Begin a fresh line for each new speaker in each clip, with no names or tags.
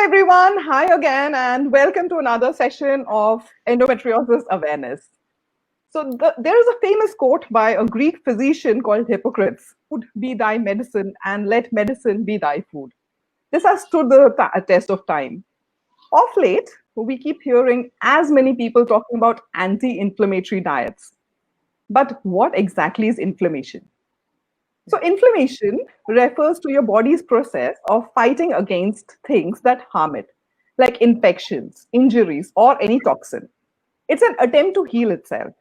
everyone. Hi again, and welcome to another session of endometriosis awareness. There is a famous quote by a Greek physician called Hippocrates: "Food be thy medicine, and let medicine be thy food." This has stood the test of time. Of late, we keep hearing as many people talking about anti-inflammatory diets. But what exactly is inflammation? So, inflammation refers to your body's process of fighting against things that harm it, like infections, injuries, or any toxin. It's an attempt to heal itself.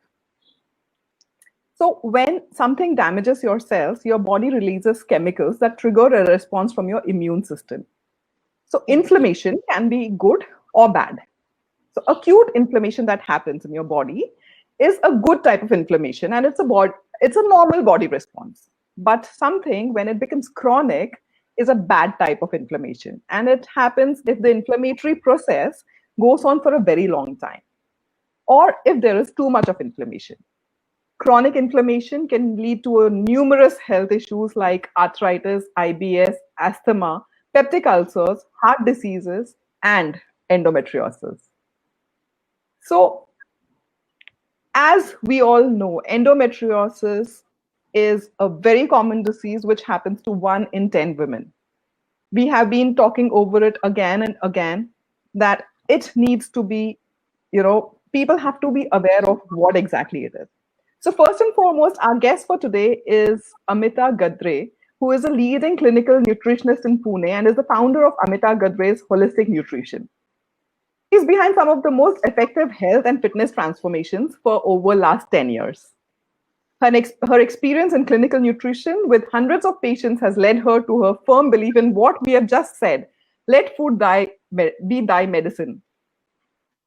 So, when something damages your cells, your body releases chemicals that trigger a response from your immune system. So, inflammation can be good or bad. So, acute inflammation that happens in your body is a good type of inflammation, and it's a normal body response. But something, when it becomes chronic, is a bad type of inflammation, and it happens if the inflammatory process goes on for a very long time, or if there is too much of inflammation. Chronic inflammation can lead to numerous health issues like arthritis, IBS, asthma, peptic ulcers, heart diseases, and endometriosis. So, as we all know, endometriosis is a very common disease which happens to 1 in 10 women. We have been talking over it again and again that it needs to be, people have to be aware of what exactly it is. So first and foremost, our guest for today is Amita Gadre, who is a leading clinical nutritionist in Pune and is the founder of Amita Gadre's Holistic Nutrition. She's behind some of the most effective health and fitness transformations for over last 10 years. Her experience in clinical nutrition with hundreds of patients has led her to her firm belief in what we have just said: let food be thy medicine.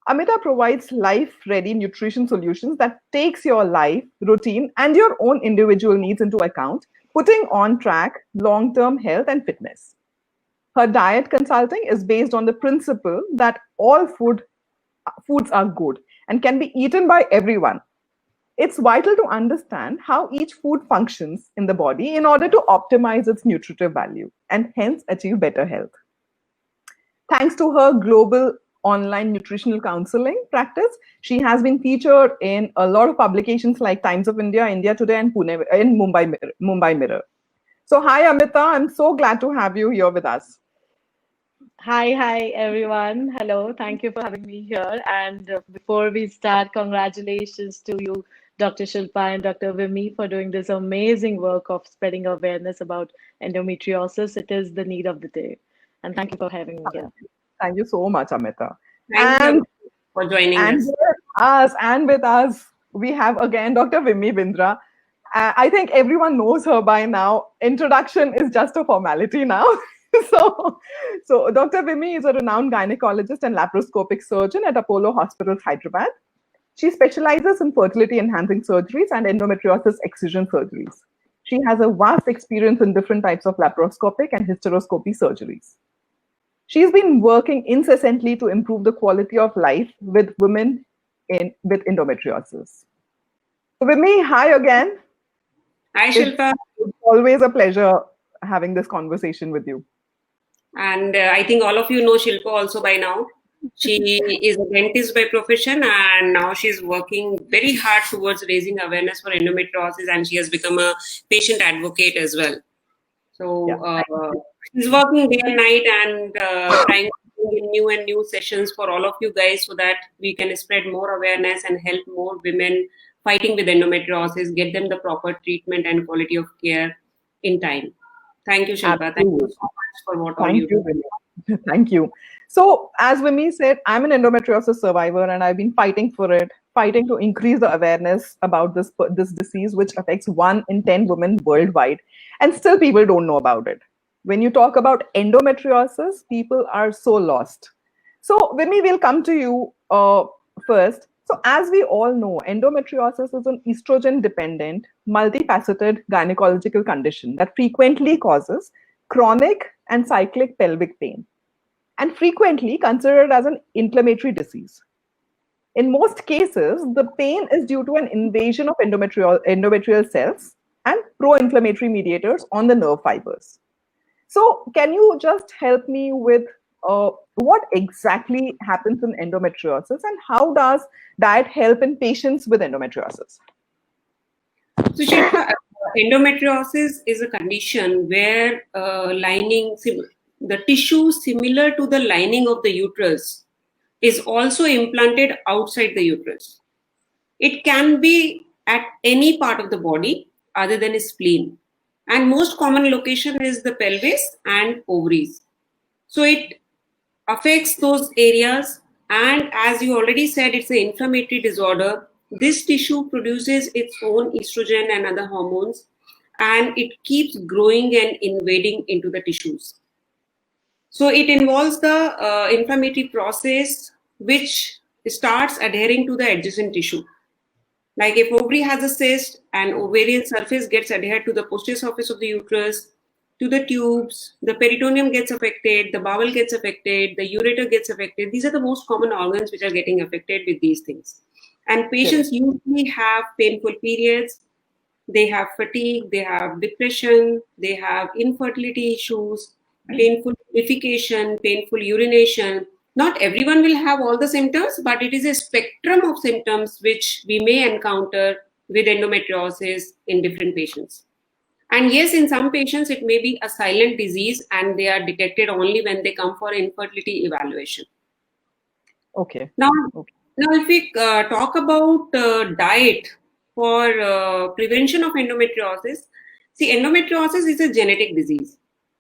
Amita provides life-ready nutrition solutions that takes your life, routine, and your own individual needs into account, putting on track long-term health and fitness. Her diet consulting is based on the principle that all foods are good and can be eaten by everyone. It's vital to understand how each food functions in the body in order to optimize its nutritive value and hence achieve better health. Thanks to her global online nutritional counseling practice, she has been featured in a lot of publications like Times of India, India Today, and Pune, in Mumbai Mirror. So hi, Amita. I'm so glad to have you here with us.
Hi, everyone. Hello. Thank you for having me here. And before we start, congratulations to you, Dr. Shilpa and Dr. Vimee, for doing this amazing work of spreading awareness about endometriosis. It is the need of the day. And thank you for having me here.
Thank you so much, Amita.
Thank you for joining us.
And with us, we have again Dr. Vimee Bindra. I think everyone knows her by now. Introduction is just a formality now. So Dr. Vimee is a renowned gynecologist and laparoscopic surgeon at Apollo Hospitals, Hyderabad. She specializes in fertility-enhancing surgeries and endometriosis excision surgeries. She has a vast experience in different types of laparoscopic and hysteroscopy surgeries. She's been working incessantly to improve the quality of life with women with endometriosis. So Vimee, hi again.
Hi, Shilpa.
It's always a pleasure having this conversation with you.
And I think all of you know Shilpa also by now. She is a dentist by profession, and now she's working very hard towards raising awareness for endometriosis, and she has become a patient advocate as well. So she's working day and night and trying to bring in new sessions for all of you guys so that we can spread more awareness and help more women fighting with endometriosis, get them the proper treatment and quality of care in time. Thank you, Shilpa.
Absolutely.
Thank you so much for what all you do.
Thank you. So, as Vimee said, I'm an endometriosis survivor, and I've been fighting to increase the awareness about this disease, which affects 1 in 10 women worldwide, and still people don't know about it. When you talk about endometriosis, people are so lost. So, Vimee, we'll come to you first. So, as we all know, endometriosis is an estrogen-dependent, multifaceted gynecological condition that frequently causes chronic and cyclic pelvic pain, and frequently considered as an inflammatory disease. In most cases, the pain is due to an invasion of endometrial cells and pro-inflammatory mediators on the nerve fibers. So can you just help me with what exactly happens in endometriosis and how does diet help in patients with endometriosis?
So, Shilpa, endometriosis is a condition where the tissue similar to the lining of the uterus is also implanted outside the uterus. It can be at any part of the body other than a spleen. And most common location is the pelvis and ovaries. So it affects those areas. And as you already said, it's an inflammatory disorder. This tissue produces its own estrogen and other hormones, and it keeps growing and invading into the tissues. So it involves the inflammatory process, which starts adhering to the adjacent tissue. Like if ovary has a cyst and ovarian surface gets adhered to the posterior surface of the uterus, to the tubes, the peritoneum gets affected, the bowel gets affected, the ureter gets affected. These are the most common organs which are getting affected with these things. And patients usually have painful periods, they have fatigue, they have depression, they have infertility issues, painful defecation, painful urination. Not everyone will have all the symptoms, but it is a spectrum of symptoms which we may encounter with endometriosis in different patients. And yes, in some patients, it may be a silent disease and they are detected only when they come for infertility evaluation.
Okay.
Now,
Okay.
now if we talk about diet for prevention of endometriosis, see, endometriosis is a genetic disease.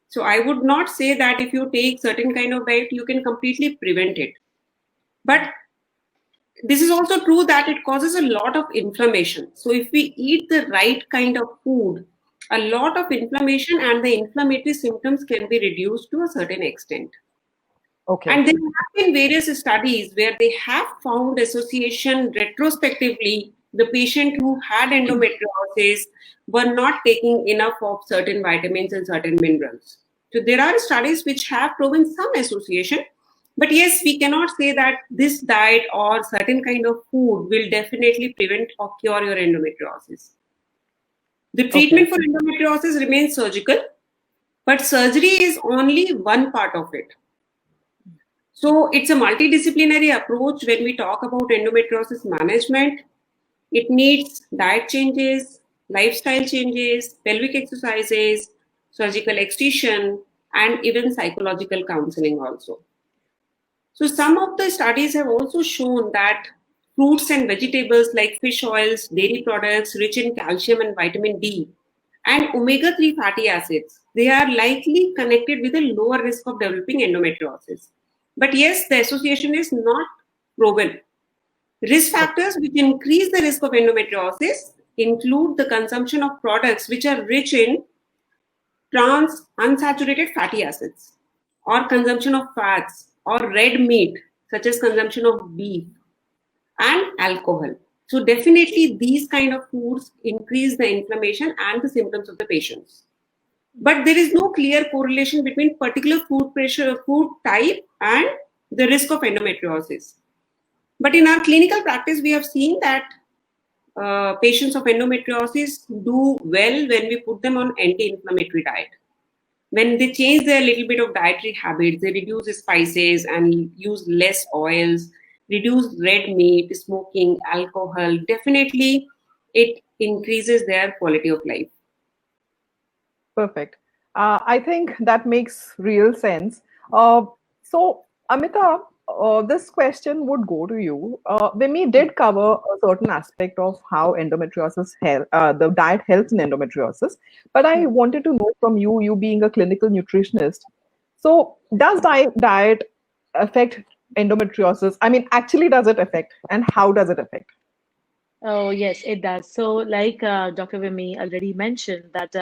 So I would not say that if you take certain kind of diet, you can completely prevent it. But this is also true that it causes a lot of inflammation. So if we eat the right kind of food, a lot of inflammation and the inflammatory symptoms can be reduced to a certain extent.
Okay.
And there have been various studies where they have found association retrospectively. The patient who had endometriosis were not taking enough of certain vitamins and certain minerals. So there are studies which have proven some association. But yes, we cannot say that this diet or certain kind of food will definitely prevent or cure your endometriosis. The treatment for endometriosis remains surgical, but surgery is only one part of it. So it's a multidisciplinary approach when we talk about endometriosis management. It needs diet changes, lifestyle changes, pelvic exercises, surgical excision, and even psychological counseling also. So some of the studies have also shown that fruits and vegetables like fish oils, dairy products rich in calcium and vitamin D, and omega-3 fatty acids, they are likely connected with a lower risk of developing endometriosis. But yes, the association is not proven. Risk factors which increase the risk of endometriosis include the consumption of products which are rich in trans unsaturated fatty acids, or consumption of fats, or red meat, such as consumption of beef, and alcohol. So definitely these kind of foods increase the inflammation and the symptoms of the patients. But there is no clear correlation between particular food type and the risk of endometriosis. But in our clinical practice, we have seen that patients of endometriosis do well when we put them on anti-inflammatory diet. When they change their little bit of dietary habits, they reduce spices and use less oils, reduce red meat, smoking, alcohol, definitely it increases their quality of life.
Perfect. I think that makes real sense. So, Amita, this question would go to you. Vimee did cover a certain aspect of how endometriosis the diet helps in endometriosis, but I wanted to know from you, you being a clinical nutritionist. So, does diet affect endometriosis? I mean, actually, does it affect, and how does it affect?
Oh, yes, it does. So, like Dr. Vimee already mentioned, that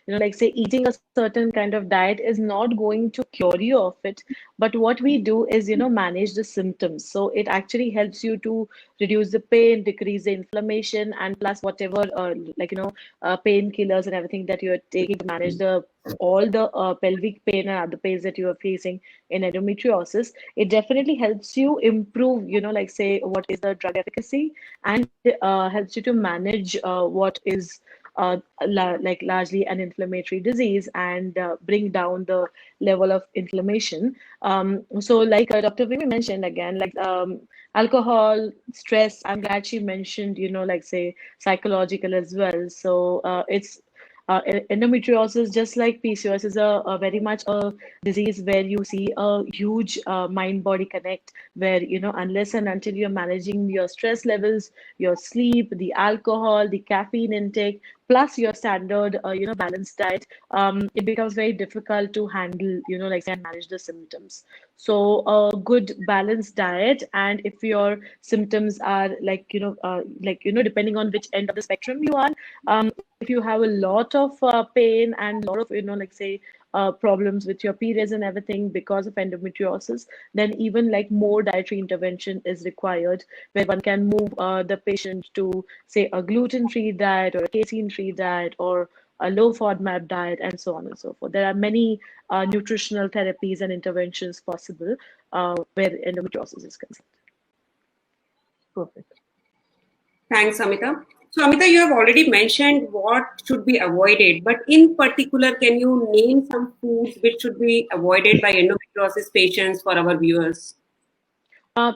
like say eating a certain kind of diet is not going to cure you of it, but what we do is, manage the symptoms. So it actually helps you to reduce the pain, decrease the inflammation, and plus whatever painkillers and everything that you're taking to manage the all the pelvic pain and other pains that you are facing in endometriosis. It definitely helps you improve, like say what is the drug efficacy, and helps you to manage what is like largely an inflammatory disease and bring down the level of inflammation. So like Dr. Vimee mentioned again, like alcohol, stress, I'm glad she mentioned, like say psychological as well. So endometriosis, just like PCOS, is a very much a disease where you see a huge mind-body connect, where, unless and until you're managing your stress levels, your sleep, the alcohol, the caffeine intake, plus your standard, balanced diet, it becomes very difficult to handle, like say, and manage the symptoms. So a good balanced diet, and if your symptoms are like, depending on which end of the spectrum you are, if you have a lot of pain and a lot of, like say, problems with your periods and everything because of endometriosis, then even like more dietary intervention is required, where one can move the patient to say a gluten-free diet or a casein-free diet or a low FODMAP diet, and so on and so forth. There are many nutritional therapies and interventions possible where endometriosis is concerned.
Perfect.
Thanks, Amita. So, Amita, you have already mentioned what should be avoided, but in particular, can you name some foods which should be avoided by endometriosis patients for our viewers?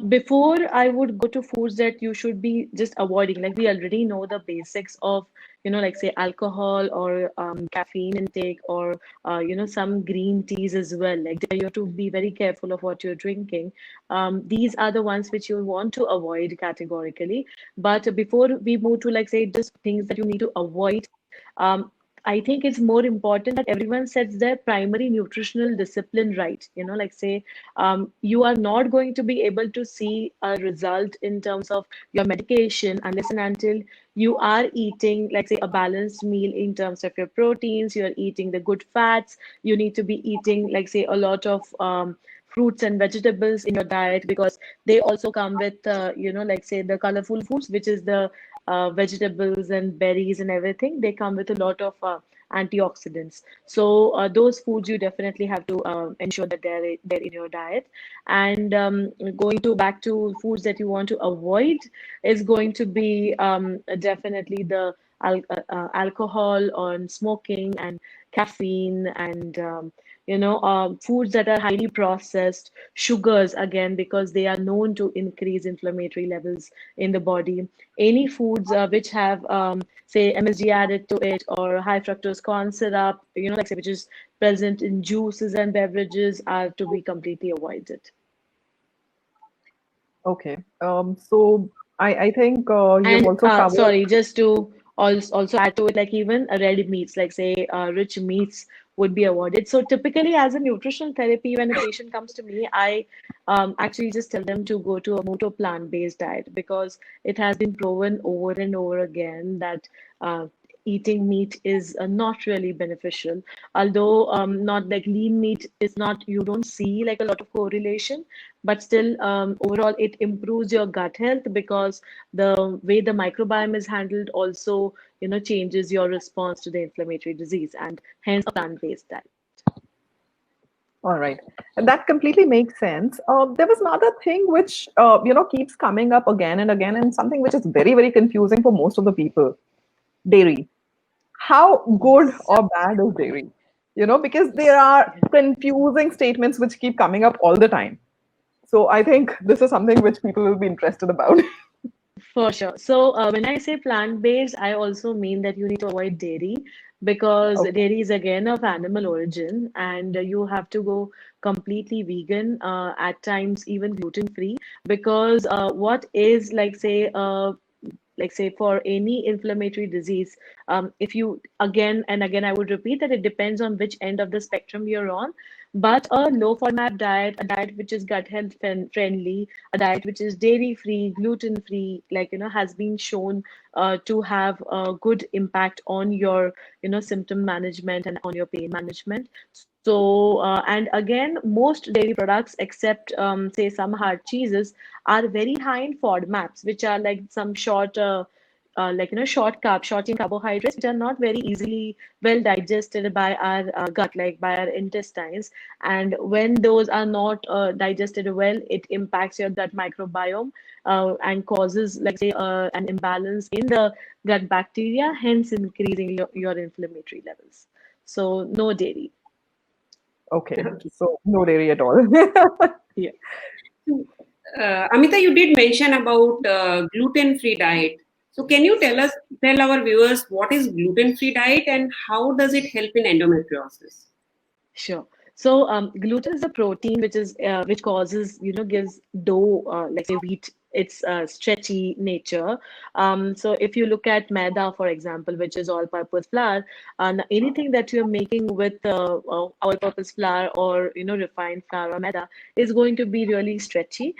Before I would go to foods that you should be just avoiding, like we already know the basics of, like say alcohol or caffeine intake or, some green teas as well. Like you have to be very careful of what you're drinking. These are the ones which you want to avoid categorically. But before we move to like say just things that you need to avoid, I think it's more important that everyone sets their primary nutritional discipline right. Like say, you are not going to be able to see a result in terms of your medication unless and until you are eating, like say, a balanced meal in terms of your proteins, you're eating the good fats, you need to be eating, like say, a lot of fruits and vegetables in your diet, because they also come with, like say the colorful foods, which is the vegetables and berries and everything. They come with a lot of antioxidants. So those foods you definitely have to ensure that they're in your diet. And going to back to foods that you want to avoid is going to be definitely the alcohol on smoking and caffeine and foods that are highly processed, sugars again, because they are known to increase inflammatory levels in the body. Any foods which have say MSG added to it, or high fructose corn syrup, like say, which is present in juices and beverages, are to be completely avoided.
Okay. So I think you've
And
also covered.
sorry, just to also add to it, like even red meats, like say rich meats would be avoided. So typically, as a nutritional therapy, when a patient comes to me, I actually just tell them to go to a more plant-based diet, because it has been proven over and over again that eating meat is not really beneficial. Although not like lean meat is not, you don't see like a lot of correlation, but still overall it improves your gut health, because the way the microbiome is handled also, changes your response to the inflammatory disease, and hence a plant-based diet.
All right. And that completely makes sense. There was another thing which, keeps coming up again and again, and something which is very, very confusing for most of the people: dairy. How good
Yes.
or bad is dairy? Because there are confusing statements which keep coming up all the time. So I think this is something which people will be interested about.
For sure. So when I say plant-based, I also mean that you need to avoid dairy, because
Okay.
dairy is again of animal origin, and you have to go completely vegan, at times even gluten-free, because what is like say for any inflammatory disease, if you again and again, I would repeat that it depends on which end of the spectrum you're on. But a low FODMAP diet, a diet which is gut health friendly, a diet which is dairy free, gluten free, like has been shown to have a good impact on your symptom management and on your pain management. So and again, most dairy products except say some hard cheeses are very high in FODMAPs, which are like some short short chain carbohydrates, which are not very easily well digested by our gut, like by our intestines. And when those are not digested well, it impacts your gut microbiome and causes, like say, an imbalance in the gut bacteria, hence increasing your inflammatory levels. So no dairy.
Okay.
Okay.
So no dairy at all.
Yeah.
Amita, you did mention about gluten-free diet. So can you tell our viewers what is gluten-free diet and how does it help in endometriosis?
Sure. So gluten is a protein which causes, gives dough, like say wheat, its stretchy nature. So if you look at maida, for example, which is all-purpose flour, anything that you're making with all-purpose flour or refined flour or maida is going to be really stretchy.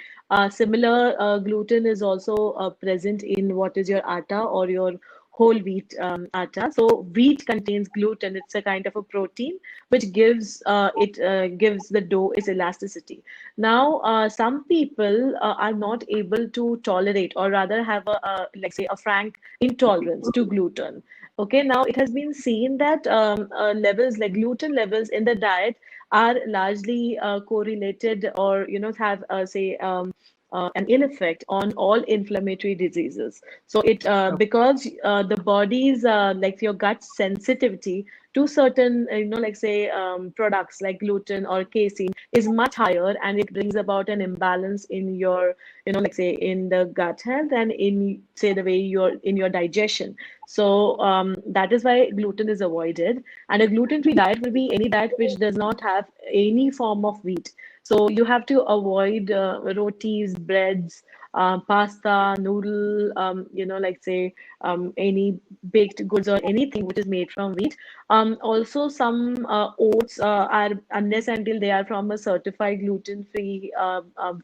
Similar gluten is also present in what is your atta or your whole wheat atta. So wheat contains gluten. It's a kind of a protein which gives the dough its elasticity. Now, some people are not able to tolerate, or rather have like say, a frank intolerance to gluten. Okay, now it has been seen that levels like gluten levels in the diet are largely correlated, or have say an ill effect on all inflammatory diseases. So it because the body's like your gut sensitivity to certain like say products like gluten or casein is much higher, and it brings about an imbalance in your like say in the gut health and in say the way you're in your digestion. So that is why gluten is avoided, and a gluten-free diet will be any diet which does not have any form of wheat. So you have to avoid rotis, breads, pasta, noodle, like say any baked goods or anything which is made from wheat. Also, some oats are, unless until they are from a certified gluten-free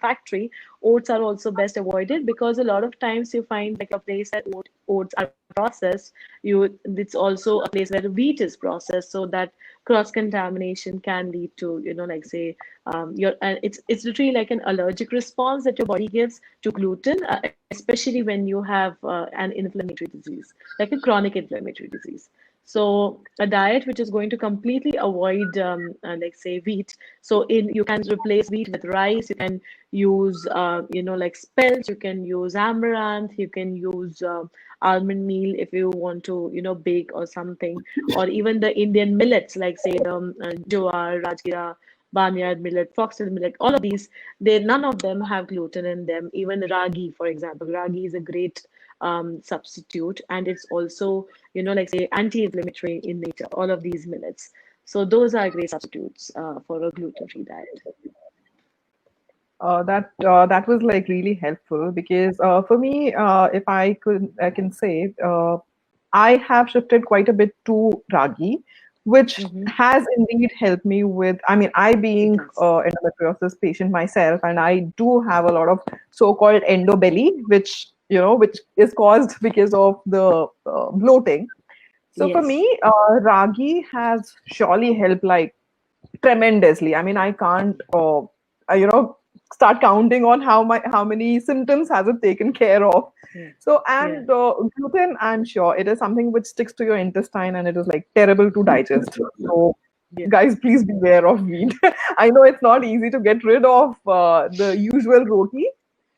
factory, oats are also best avoided, because a lot of times you find like a place that oats are processed, it's also a place where wheat is processed, so that cross-contamination can lead to, like say, it's literally like an allergic response that your body gives to gluten, especially when you have an inflammatory disease, like a chronic inflammatory disease. So a diet which is going to completely avoid, like say, wheat. So you can replace wheat with rice. You can use, like spelt. You can use amaranth. You can use almond meal if you want to, bake or something, or even the Indian millets, like say the jowar, rajgira, barnyard millet, foxtail millet. All of these, none of them have gluten in them. Even ragi, for example, ragi is a great substitute, and it's also like say anti-inflammatory in nature, all of these millets. So those are great substitutes for a gluten-free diet.
That was like really helpful because for me, if I can say, I have shifted quite a bit to ragi, which
Mm-hmm.
has indeed helped me with. I mean, I
It
being
does.
endometriosis patient myself, and I do have a lot of so-called endobelly, which which is caused because of the bloating. So for
Yes.
me, ragi has surely helped like tremendously. I mean, I can't, start counting on how many symptoms has it taken care of.
Yeah.
So,
Yeah.
and gluten, I'm sure it is something which sticks to your intestine and it is like terrible to digest. So,
Yeah.
guys, please beware of wheat. I know it's not easy to get rid of the usual roti.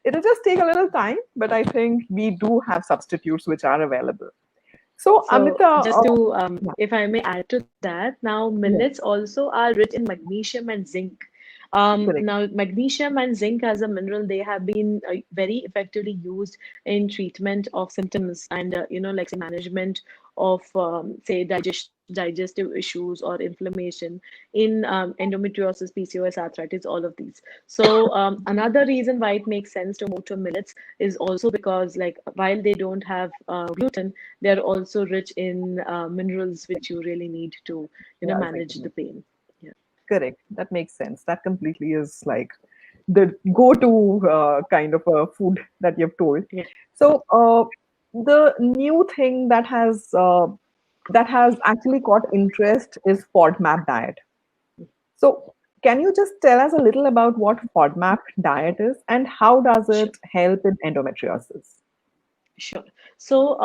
It'll just take a little time, but I think we do have substitutes which are available. So,
So
Amita,
just to,
yeah,
if I may add to that, now
yes,
millets also are rich in magnesium and zinc.
correct.
Now magnesium and zinc as a mineral, they have been very effectively used in treatment of symptoms and like say management of say digestive issues or inflammation in endometriosis, PCOS, arthritis, all of these. So another reason why it makes sense to move to millets is also because, like, while they don't have gluten, they're also rich in minerals which you really need to,
Yeah,
manage
exactly.
the pain. Yeah.
Correct. That makes sense. That completely is like the go-to kind of a food that you've told.
Yeah.
So the new thing that has actually caught interest is FODMAP diet. So can you just tell us a little about what FODMAP diet is and how does
Sure.
it help in endometriosis?
Sure. So,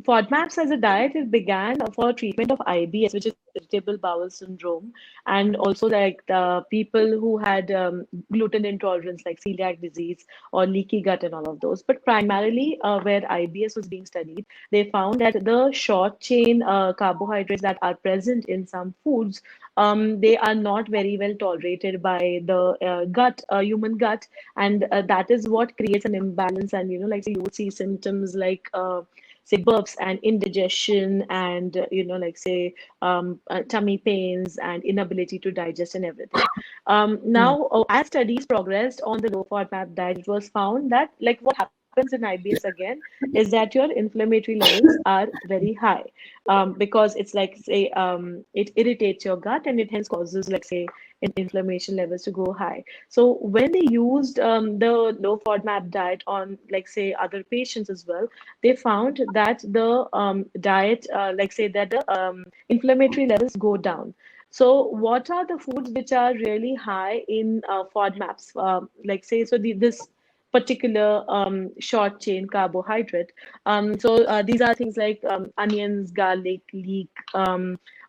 FODMAPs as a diet, it began for treatment of IBS, which is irritable bowel syndrome, and also like the people who had gluten intolerance, like celiac disease or leaky gut, and all of those. But primarily, where IBS was being studied, they found that the short chain carbohydrates that are present in some foods, they are not very well tolerated by the human gut, and that is what creates an imbalance. And like so you would see symptoms like say burps and indigestion, and like say tummy pains and inability to digest and everything. Now, as studies progressed on the low FODMAP diet, it was found that like what happens in IBS again is that your inflammatory levels are very high, because it's like say it irritates your gut, and it hence causes like say inflammation levels to go high. So when they used the low FODMAP diet on like say other patients as well, they found that the diet like say that the inflammatory levels go down. So what are the foods which are really high in FODMAPs? Like say so this particular short chain carbohydrate. So these are things like onions, garlic, leek,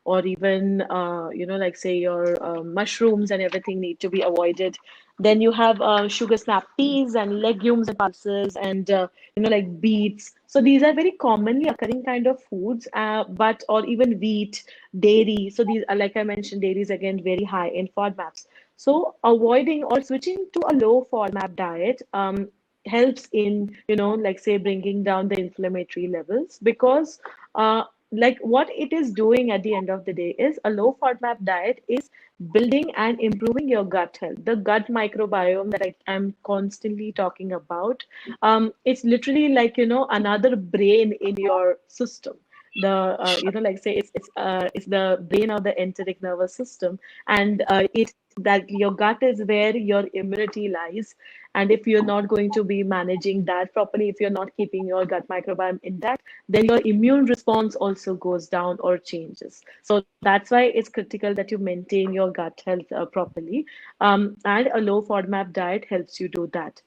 or even like say your mushrooms and everything need to be avoided. Then you have sugar snap peas and legumes and pulses, and like beets. So these are very commonly occurring kind of foods, but or even wheat, dairy. So these are, like I mentioned, dairy is again very high in FODMAPs. So avoiding or switching to a low FODMAP diet helps in like say bringing down the inflammatory levels, because like what it is doing at the end of the day is a low FODMAP diet is building and improving your gut health, the gut microbiome that I'm constantly talking about. It's literally like another brain in your system. The like say it's the brain of the enteric nervous system, and it that your gut is where your immunity lies. And if you're not going to be managing that properly, if you're not keeping your gut microbiome intact, then your immune response also goes down or changes. So that's why it's critical that you maintain your gut health properly. And a low FODMAP diet helps you do that.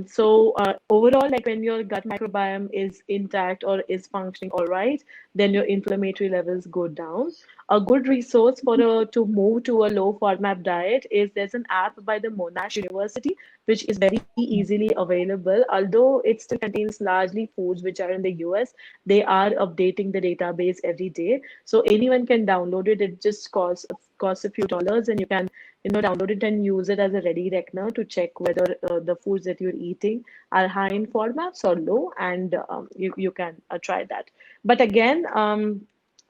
So overall, like when your gut microbiome is intact or is functioning all right, then your inflammatory levels go down. A good resource for to move to a low FODMAP diet is there's an app by the Monash University, which is very easily available. Although it still contains largely foods which are in the US, they are updating the database every day. So anyone can download it. It just costs a few dollars, and you can download it and use it as a ready reckoner to check whether the foods that you're eating are high in FODMAPs or low, and you can try that. But again,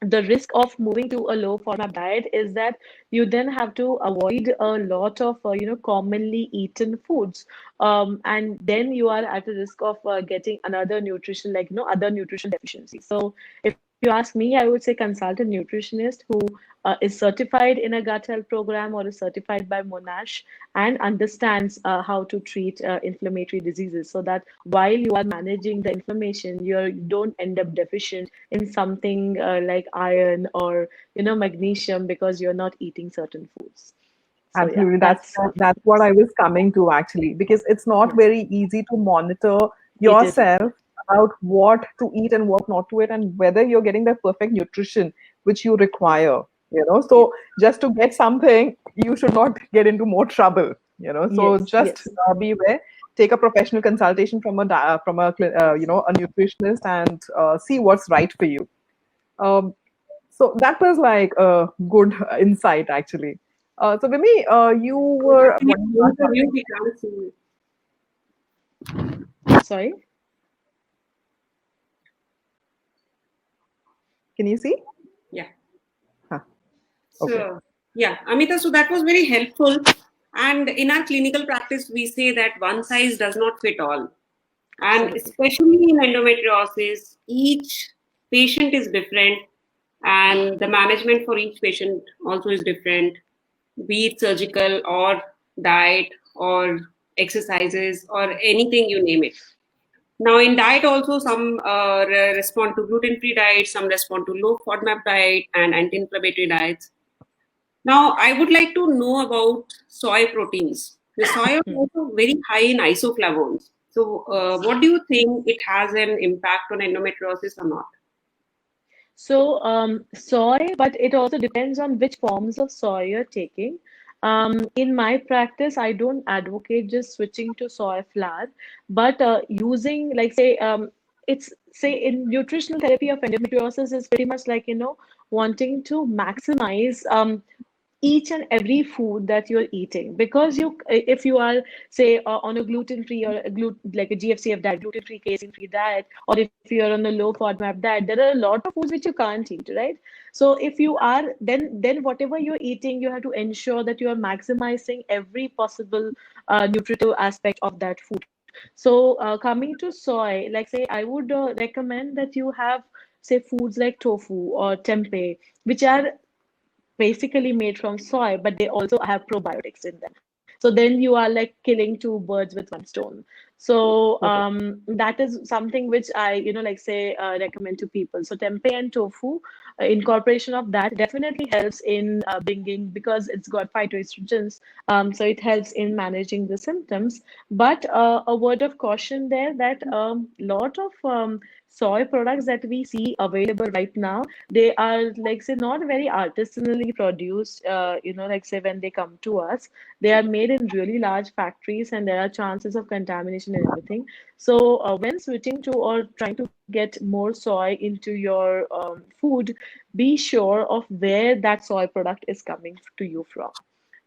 the risk of moving to a low FODMAP diet is that you then have to avoid a lot of commonly eaten foods, and then you are at a risk of getting another nutrition, like other nutrition deficiencies. So if you ask me, I would say consult a nutritionist who is certified in a gut health program or is certified by Monash and understands how to treat inflammatory diseases, so that while you are managing the inflammation, you don't end up deficient in something like iron or magnesium because you're not eating certain foods. So yeah,
Absolutely.
that's
That's what I was coming to actually, because it's not
yeah,
very easy to monitor
it is.
yourself about what to eat and what not to eat, and whether you're getting the perfect nutrition which you require.
Yeah.
So just to get something, you should not get into more trouble. So
Yes,
just
yes.
beware. Take a professional consultation from a nutritionist, and see what's right for you. Um, so that was like a good insight, actually. So Vimee, you were
Can you
wanting to
point
ask
of view
something.
we can't see?
Sorry.
Can you see?
Yeah.
Huh. Okay.
So, yeah, Amita, so that was very helpful. And in our clinical practice, we say that one size does not fit all. And
Absolutely.
especially in endometriosis, each patient is different, and the management for each patient also is different, be it surgical or diet or exercises or anything you name it. Now, in diet, also some respond to gluten-free diet, some respond to low FODMAP diet and anti-inflammatory diets. Now, I would like to know about soy proteins. The soy are also very high in isoflavones. So, what do you think, it has an impact on endometriosis or not?
So, soy, but it also depends on which forms of soy you're taking. In my practice, I don't advocate just switching to soy flour, but using, like, say, it's say in nutritional therapy of endometriosis is pretty much like, wanting to maximize each and every food that you're eating, because if you are, say, on a gluten free or like a GFCF diet, gluten free, casein free diet, or if you're on a low FODMAP diet, there are a lot of foods which you can't eat, right? So if you are, then whatever you're eating, you have to ensure that you are maximizing every possible nutritive aspect of that food. So coming to soy, like, say, I would recommend that you have, say, foods like tofu or tempeh, which are basically made from soy, but they also have probiotics in them. So then you are like killing two birds with one stone. So
Okay.
that is something which I, like, say, recommend to people. So tempeh and tofu, incorporation of that definitely helps in bringing, because it's got phytoestrogens, so it helps in managing the symptoms. But a word of caution there, that lot of soy products that we see available right now, they are, like, say, not very artisanally produced. Like, say, when they come to us, they are made in really large factories, and there are chances of contamination and everything. So when switching to or trying to get more soy into your food, be sure of where that soy product is coming to you from.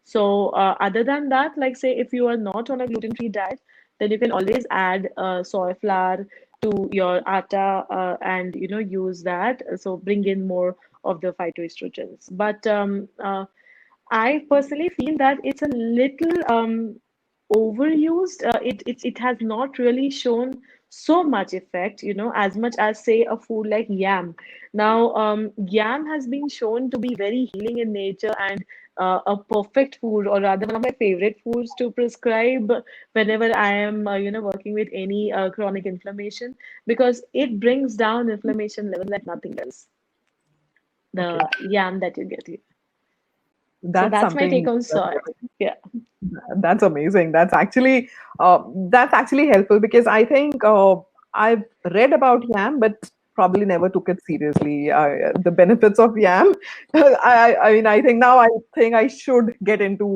So other than that, like, say, if you are not on a gluten-free diet, then you can always add soy flour to your atta, and use that. So bring in more of the phytoestrogens. But I personally feel that it's a little overused. It has not really shown so much effect, as much as, say, a food like yam. Now, yam has been shown to be very healing in nature, and a perfect food, or rather one of my favorite foods to prescribe whenever I am, working with any chronic inflammation, because it brings down inflammation level like nothing else.
Okay.
The yam that you get here. So
That's
that's my take
something.
on soy. Yeah.
That's amazing. That's actually helpful, because I think I've read about yam, but probably never took it seriously. The benefits of yam. I mean, I think I should get into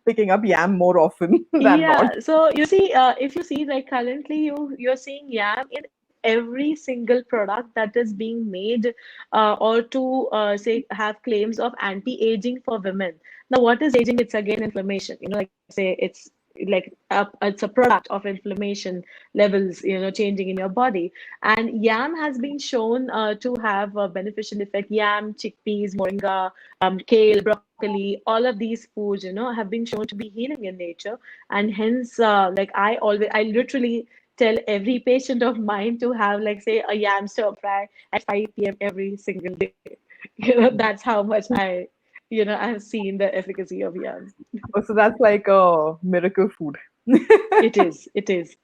picking up yam more often than not.
Yeah, so you see, if you see, like, currently you're seeing yam in every single product that is being made, or to say, have claims of anti-aging for women. Now, what is aging? It's again inflammation. Like, say, it's a product of inflammation levels, changing in your body. And yam has been shown to have a beneficial effect. Yam, chickpeas, moringa, kale, broccoli, all of these foods, have been shown to be healing in nature. And hence, like, I literally tell every patient of mine to have, like, say, a yam stir fry at 5 p.m. every single day. That's how much I've seen the efficacy of yams.
So that's like a miracle food.
It is.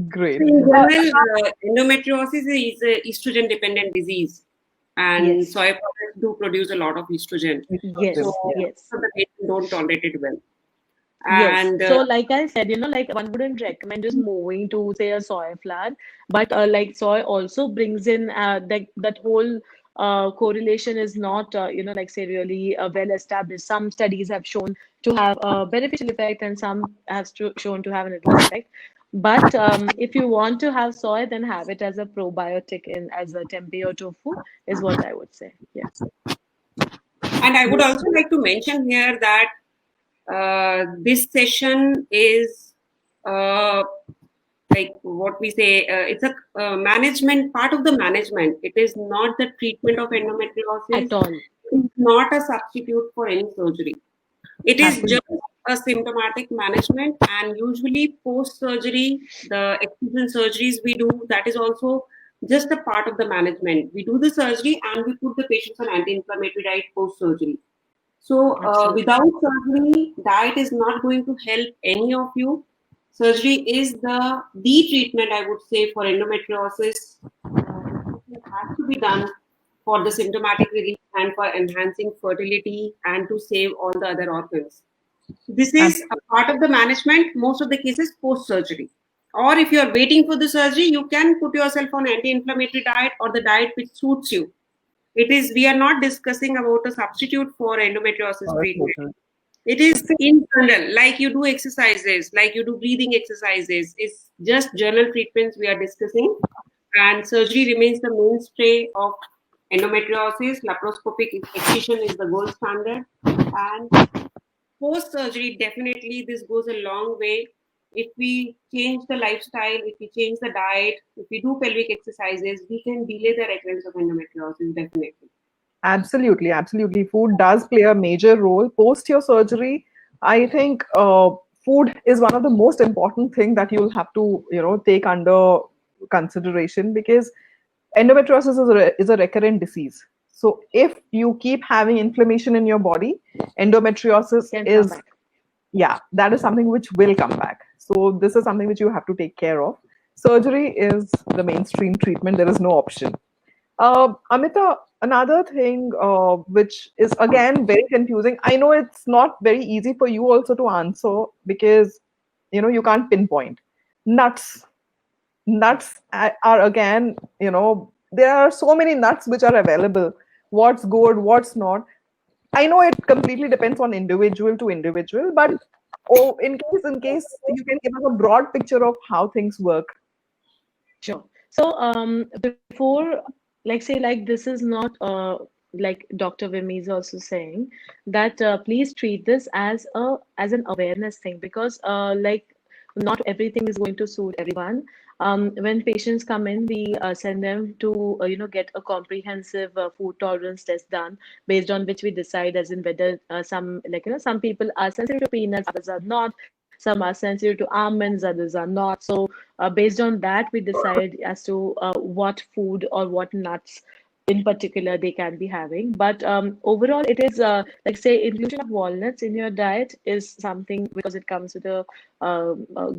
Great.
So in general, endometriosis is a estrogen dependent disease, and
Yes,
soy products do produce a lot of estrogen. So
yes,
Yeah.
yes.
the patients don't tolerate it well.
Yes.
And
So, like I said, like, one wouldn't recommend just moving to, say, a soy flour, but like, soy also brings in that whole correlation is not, like, say, really well established. Some studies have shown to have a beneficial effect, and some have shown to have an adverse effect. But if you want to have soy, then have it as a probiotic in as a tempeh or tofu, is what I would say. Yeah.
I would also like to mention here that this session is uh, like what we say, it's a management part of the management. It is not the treatment of
At
endometriosis.
all.
It's not a substitute for any surgery. It is
Absolutely.
just a symptomatic management, and usually post surgery, the excision surgeries we do, that is also just a part of the management. We do the surgery and we put the patients on anti-inflammatory diet post surgery. So,
Absolutely.
without surgery, diet is not going to help any of you. Surgery is the treatment, I would say, for endometriosis. It has to be done for the symptomatic relief and for enhancing fertility and to save all the other organs. This is a
Absolutely.
part of the management, most of the cases post surgery. or if you are waiting for the surgery, you can put yourself on anti-inflammatory diet or the diet which suits you. We are not discussing about a substitute for endometriosis treatment.
Totally.
It is in general, like you do exercises, like you do breathing exercises. It's just general treatments we are discussing. And surgery remains the mainstay of endometriosis. Laparoscopic excision is the gold standard. And post surgery, definitely this goes a long way. If we change the lifestyle, if we change the diet, if we do pelvic exercises, we can delay the recurrence of endometriosis, definitely.
Absolutely, absolutely. Food does play a major role post your surgery. I think food is one of the most important thing that you'll have to, take under consideration, because endometriosis is a recurrent disease. So if you keep having inflammation in your body, endometriosis
Can come
is,
back.
yeah, that is something which will come back. So this is something which you have to take care of. Surgery is the mainstream treatment. There is no option. Amita, another thing which is again very confusing. I know it's not very easy for you also to answer, because you can't pinpoint. Nuts. Nuts are again, there are so many nuts which are available. What's good, what's not. I know it completely depends on individual to individual, but in case you can give us a broad picture of how things work.
Sure. So, before, like, say, like, this is not, like Dr. Vimee is also saying that please treat this as an awareness thing, because like, not everything is going to suit everyone. When patients come in, we send them to get a comprehensive food tolerance test done, based on which we decide as in whether some, like, some people are sensitive to peanuts, others are not. Some are sensitive to almonds, others are not. So based on that, we decide as to what food or what nuts in particular they can be having. But overall, it is like, say, inclusion of walnuts in your diet is something, because it comes with a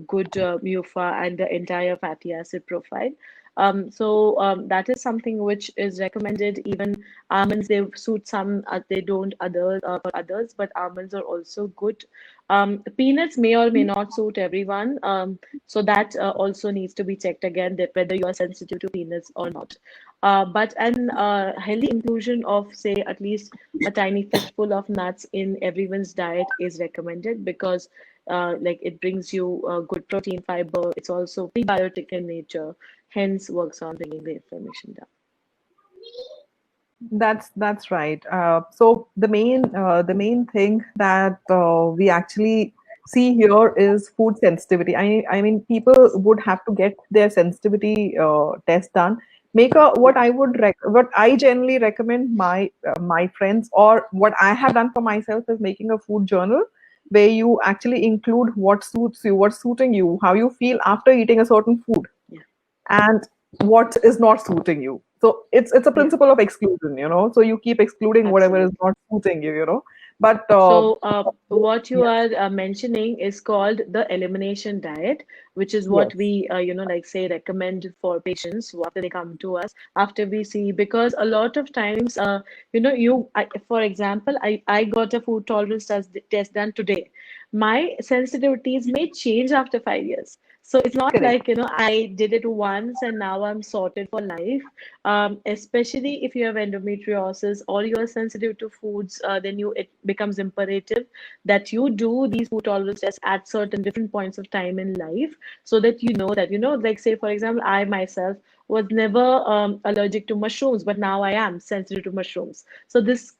good MUFA and the entire fatty acid profile. So that is something which is recommended. Even almonds, they suit some, they don't others for others, but almonds are also good. Peanuts may or may not suit everyone. So that also needs to be checked again, that whether you are sensitive to peanuts or not. But an healthy inclusion of, say, at least a tiny fistful of nuts in everyone's diet is recommended, because like, it brings you good protein, fiber. It's also prebiotic in nature, hence works on bringing the inflammation down.
That's right. So the main thing that we actually see here is food sensitivity. I mean, people would have to get their sensitivity test done. Make a what I generally recommend my friends, or what I have done for myself, is making a food journal where you actually include what suits you, what's suiting you, how you feel after eating a certain food,
Yeah.
and what is not suiting you. So it's a
Yeah,
principle of exclusion. So you keep excluding whatever is
absolutely.
not suiting you. But
So, what you
yes,
are mentioning is called the elimination diet, which is what
yes,
we, like, say, recommend for patients after they come to us, after we see, because a lot of times, for example, I got a food tolerance test done today. My sensitivities may change after 5 years. So it's not
correct.
like, I did it once and now I'm sorted for life. Especially if you have endometriosis or you are sensitive to foods, then it becomes imperative that you do these food tolerance tests at certain different points of time in life, so that that, like, say, for example, I myself was never allergic to mushrooms, but now I am sensitive to mushrooms. So this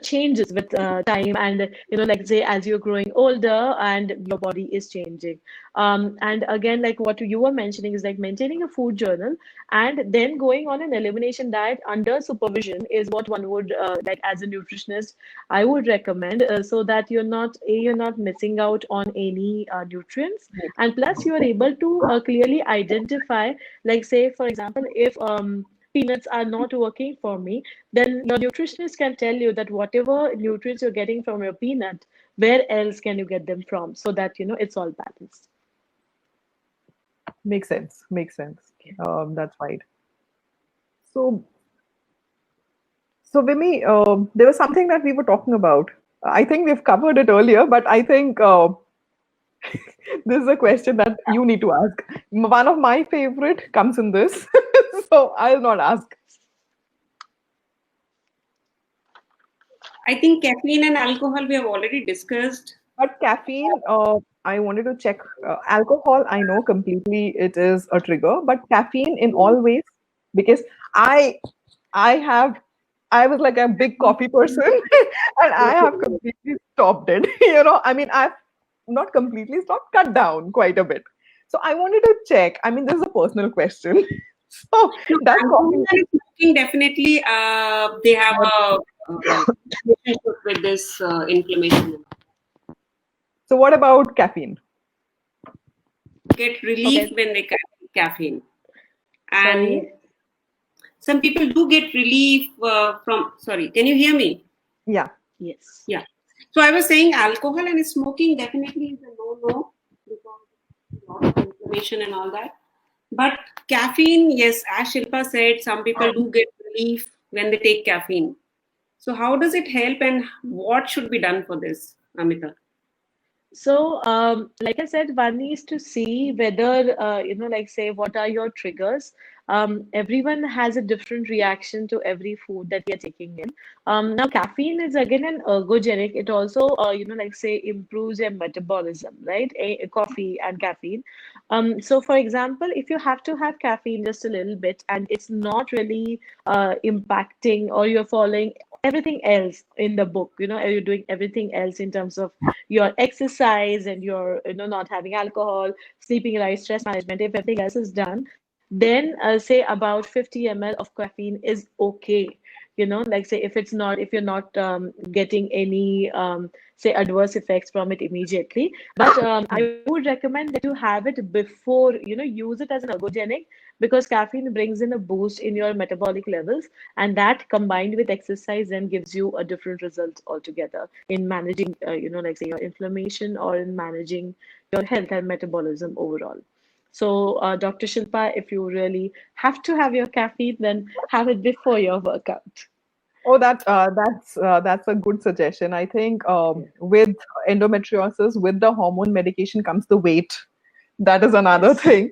changes with time, and like, say, as you're growing older and your body is changing. And again, like what you were mentioning, is like maintaining a food journal and then going on an elimination diet under supervision is what one would, like, as a nutritionist, I would recommend, so that you're not missing out on any nutrients, and plus you are able to clearly identify, like, say, for example, if peanuts are not working for me, then your nutritionist can tell you that whatever nutrients you're getting from your peanut, where else can you get them from, so that it's all balanced.
Makes sense. Makes sense.
Okay.
That's right. So Vimee, there was something that we were talking about. I think we've covered it earlier, but I think This is a question that you need to ask. One of my favorite comes in this, so I'll not ask.
I think caffeine and alcohol we have already discussed.
But caffeine, I wanted to check. Alcohol, I know completely it is a trigger, but caffeine in all ways, because I, I have, I was like a big coffee person, and I have completely stopped it. I mean, I've not completely stopped, cut down quite a bit. So I wanted to check. I mean, this is a personal question. So
No,
does
alcohol
coffee?
and smoking definitely they have a relationship with this inflammation.
So what about caffeine?
Get relief
Okay,
when they caffeine, and
sorry.
some people do get relief from. Sorry, can you hear me?
Yeah.
Yes.
Yeah. So I was saying alcohol and smoking definitely is a no-no because of inflammation and all that. But caffeine, yes, as Shilpa said, some people do get relief when they take caffeine. So how does it help and what should be done for this, Amita?
So, like I said, one needs to see whether, like say, what are your triggers? Everyone has a different reaction to every food that we are taking in. Now, caffeine is again an ergogenic. It also, like say, improves your metabolism, right? Coffee and caffeine. So, for example, if you have to have caffeine just a little bit and it's not really impacting, or you're following everything else in the book, you're doing everything else in terms of your exercise and your not having alcohol, sleeping right, stress management, if everything else is done, then say about 50 ml of caffeine is okay. Like say if you're not getting any say adverse effects from it immediately, but I would recommend that you have it before, use it as an ergogenic, because caffeine brings in a boost in your metabolic levels, and that combined with exercise then gives you a different result altogether in managing like say your inflammation, or in managing your health and metabolism overall. So Dr. Shilpa, if you really have to have your caffeine, then have it before your workout.
Oh, that's a good suggestion. I think
Yeah.
with endometriosis, with the hormone medication comes the weight. That is another
Yes.
thing.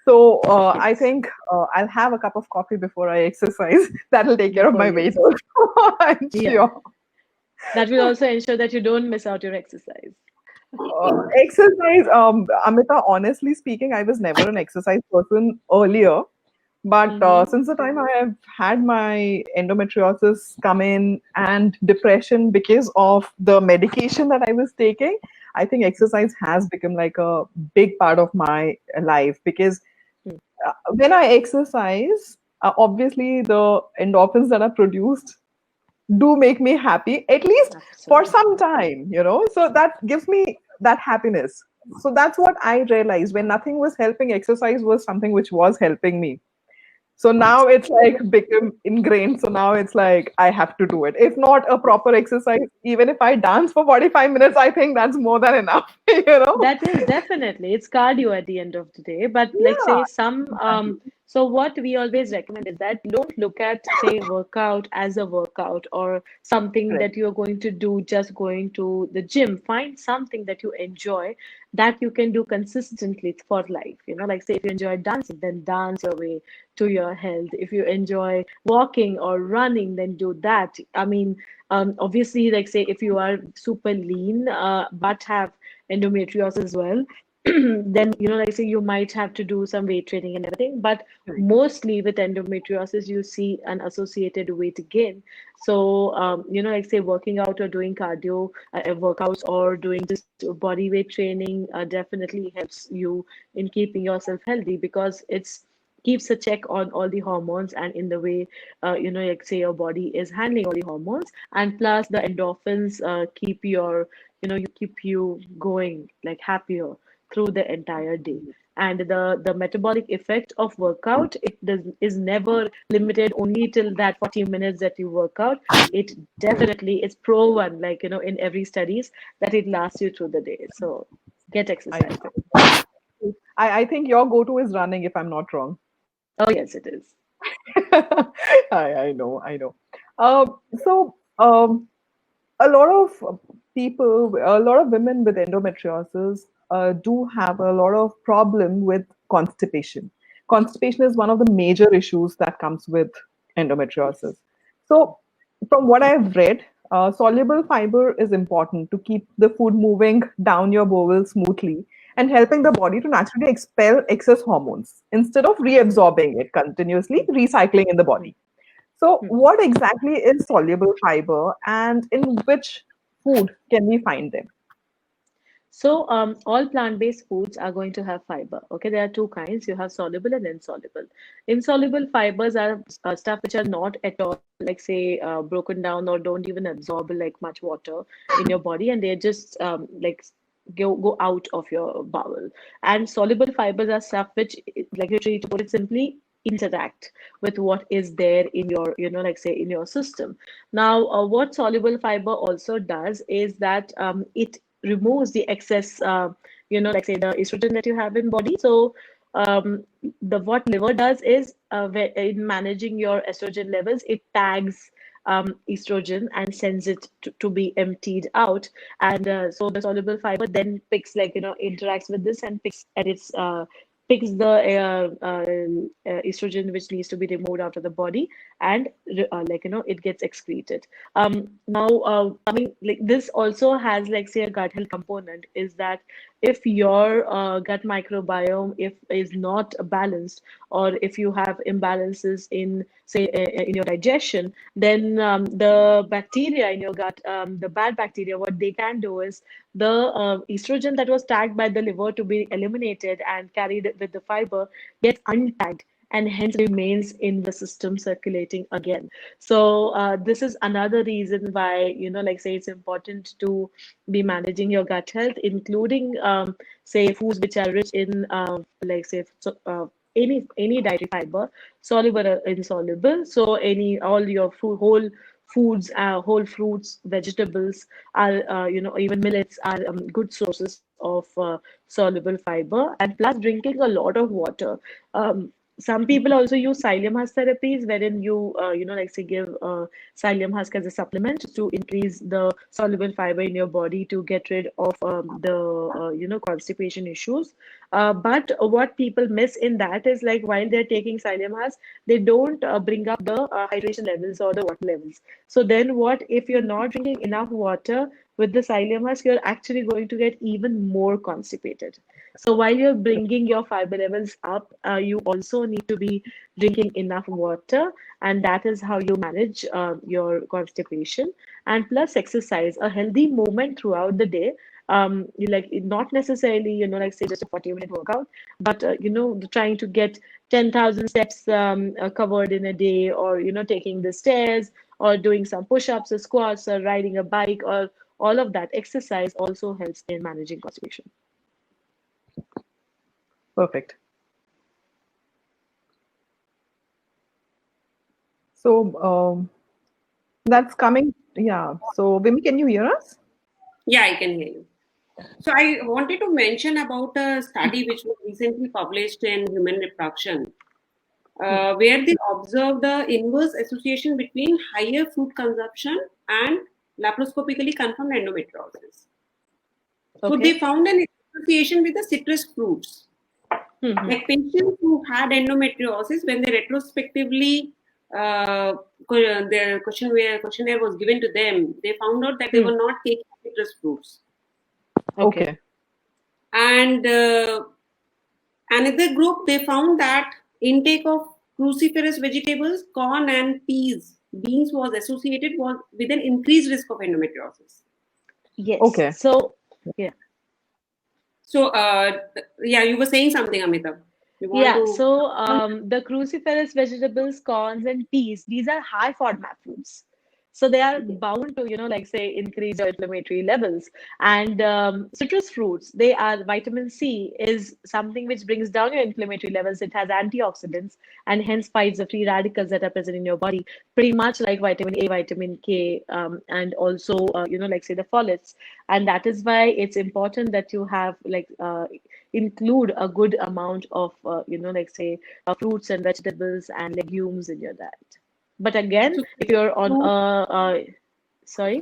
So I
Yes.
think I'll have a cup of coffee before I exercise. That'll take care of
Before
my
you
weight
exercise.
also. I'm
Yeah.
sure.
That will also ensure that you don't miss out your exercise.
Exercise, Amita, honestly speaking, I was never an exercise person earlier. But
Mm-hmm.
since the time I have had my endometriosis come in and depression because of the medication that I was taking, I think exercise has become like a big part of my life because when I exercise, obviously the endorphins that are produced do make me happy, at least for
Absolutely.
some time. So that gives me that happiness. So that's what I realized when nothing was helping, exercise was something which was helping me. So now it's like become ingrained. So now it's like I have to do it. If not a proper exercise, even if I dance for 45 minutes, I think that's more than enough, you know?
That is definitely, it's cardio at the end of the day. But like
Yeah,
say some
exactly.
so what we always recommend is that don't look at say workout as a workout, or something
Correct.
that you're going to do just going to the gym. Find something that you enjoy, that you can do consistently for life. Like say if you enjoy dancing, then dance your way to your health. If you enjoy walking or running, then do that. I mean, obviously, like say if you are super lean but have endometriosis as well, then like say you might have to do some weight training and everything. But
Correct.
mostly with endometriosis, you see an associated weight gain. So like say working out or doing cardio workouts, or doing just body weight training definitely helps you in keeping yourself healthy, because it's keeps a check on all the hormones, and in the way like say your body is handling all the hormones, and plus the endorphins keep your you keep you going like happier through the entire day. And the metabolic effect of workout, is never limited only till that 40 minutes that you work out. It definitely is proven, like in every studies, that it lasts you through the day. So get
I
exercising.
I think your go-to is running, if I'm not wrong.
Oh yes, it is.
I know, I know. So a lot of people, a lot of women with endometriosis do have a lot of problem with constipation. Constipation is one of the major issues that comes with endometriosis. So, from what I've read, soluble fiber is important to keep the food moving down your bowel smoothly and helping the body to naturally expel excess hormones instead of reabsorbing it continuously, recycling in the body. So, what exactly is soluble fiber and in which food can we find them?
So, all plant-based foods are going to have fiber. Okay, there are two kinds. You have soluble and insoluble. Insoluble fibers are stuff which are not at all, like say, broken down or don't even absorb like much water in your body, and they're just like go out of your bowel. And soluble fibers are stuff which, like literally to put it simply, interact with what is there in your, like say in your system. Now, what soluble fiber also does is that it removes the excess, like say the estrogen that you have in body. So the what liver does is in managing your estrogen levels, it tags estrogen and sends it to be emptied out. And so the soluble fiber then picks, like, interacts with this and picks at its picks the estrogen which needs to be removed out of the body, and like, it gets excreted. Now, I mean, like this also has, like say, a gut health component, is that if your gut microbiome if is not balanced, or if you have imbalances in, say, in your digestion, then the bacteria in your gut, the bad bacteria, what they can do is the estrogen that was tagged by the liver to be eliminated and carried with the fiber gets untagged and hence remains in the system circulating again. So this is another reason why, like say, it's important to be managing your gut health, including say foods which are rich in like say any dietary fiber, soluble or insoluble. So any all your food, whole foods, whole fruits, vegetables are, even millets are good sources of soluble fiber. And plus, drinking a lot of water. Some people also use psyllium husk therapies, wherein you, like say, give psyllium husk as a supplement to increase the soluble fiber in your body to get rid of the, constipation issues. But what people miss in that is, like, while they're taking psyllium husk, they don't bring up the hydration levels or the water levels. So then what if you're not drinking enough water with the psyllium husk, you're actually going to get even more constipated. So while you're bringing your fiber levels up, you also need to be drinking enough water, and that is how you manage your constipation. And plus exercise, a healthy movement throughout the day. Like not necessarily, like say just a 40-minute workout, but trying to get 10,000 steps covered in a day, or taking the stairs, or doing some push-ups or squats, or riding a bike, or all of that exercise also helps in managing constipation.
Perfect. So that's coming. Yeah. So Vimee, can you hear us?
Yeah, I can hear you. So I wanted to mention about a study which was recently published in Human Reproduction, where they observed the inverse association between higher food consumption and laparoscopically confirmed endometriosis. So
Okay.
they found an association with the citrus fruits. Like patients who had endometriosis, when they retrospectively their questionnaire was given to them, they found out that they were not taking citrus fruits.
Okay.
And another group, they found that intake of cruciferous vegetables, corn and beans was associated with an increased risk of endometriosis.
Yes.
Okay.
So, yeah.
So, yeah, you were saying something, Amita.
Yeah, so the cruciferous vegetables, corns, and peas, these are high FODMAP foods. So they are bound to, like say, increase your inflammatory levels. And citrus fruits, they are vitamin C is something which brings down your inflammatory levels. It has antioxidants and hence fights the free radicals that are present in your body, pretty much like vitamin A, vitamin K, and also, like say the folates. And that is why it's important that you have like include a good amount of, like say, fruits and vegetables and legumes in your diet. But again, if you're on sorry?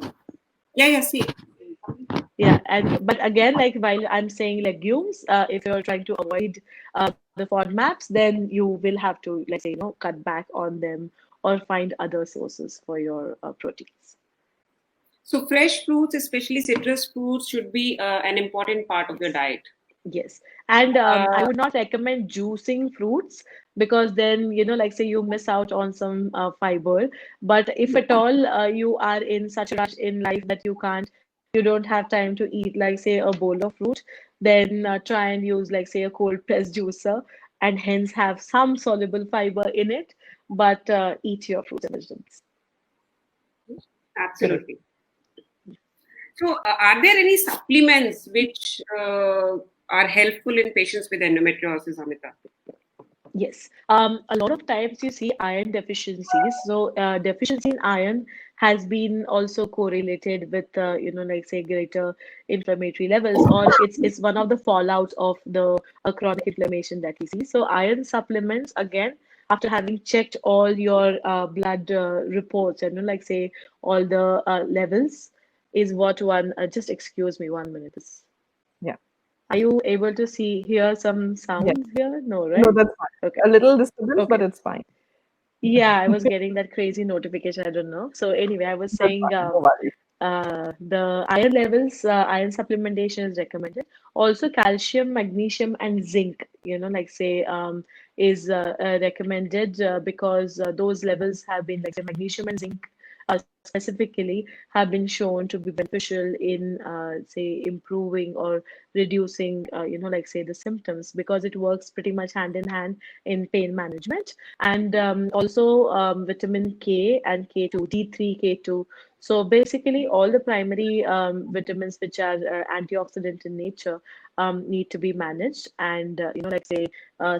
Yeah, see.
Yeah, but again, like while I'm saying legumes, if you're trying to avoid the FODMAPs, then you will have to, like say, cut back on them or find other sources for your proteins.
So fresh fruits, especially citrus fruits, should be an important part of your diet.
Yes, and I
Uh,
would not recommend juicing fruits because then, like say you miss out on some fiber. But if at all you are in such a rush in life that you don't have time to eat, like say a bowl of fruit, then try and use like say a cold press juicer and hence have some soluble fiber in it, but eat your fruits and vegetables.
Correct.
Absolutely. So, are there any supplements which are helpful in patients with endometriosis, Amita?
Yes. A lot of times you see iron deficiencies. So, deficiency in iron has been also correlated with, like say greater inflammatory levels, or it's one of the fallouts of the chronic inflammation that we see. So, iron supplements again, after having checked all your blood reports and like say all the levels, is what one. Just excuse me 1 minute.
Yeah.
Are you able to hear some
Yeah.
sounds here? No,
No,
right?
that's fine.
Okay.
A little disturbance, but
Okay.
it's fine.
Yeah, I was getting that crazy notification. I don't know. So anyway, I was
That's
saying
fine. No worries.
the iron levels, iron supplementation is recommended. Also, calcium, magnesium, and zinc. Like say, is recommended because those levels have been, like say, magnesium and zinc specifically have been shown to be beneficial in, say, improving or reducing, like say the symptoms because it works pretty much hand in hand in pain management. And also vitamin K and K2, D3, K2. So basically, all the primary vitamins which are antioxidant in nature need to be managed, and like say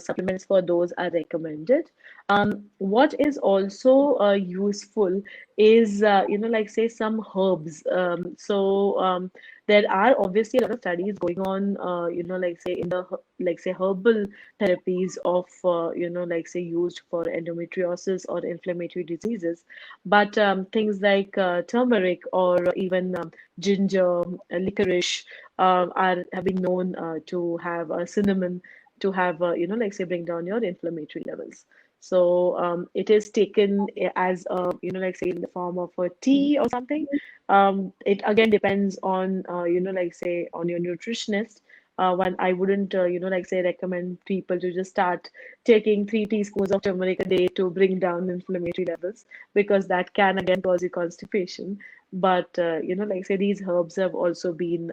supplements for those are recommended. What is also useful is like say some herbs. So there are obviously a lot of studies going on, like say in the like say herbal therapies of like say used for endometriosis or inflammatory diseases, but things like turmeric or even ginger, licorice are have been known to have cinnamon to have like say bring down your inflammatory levels. So it is taken as a like say in the form of a tea or something. It again depends on like say on your nutritionist. One I wouldn't like say recommend people to just start taking 3 teaspoons of turmeric a day to bring down inflammatory levels because that can again cause you constipation. But like say these herbs have also been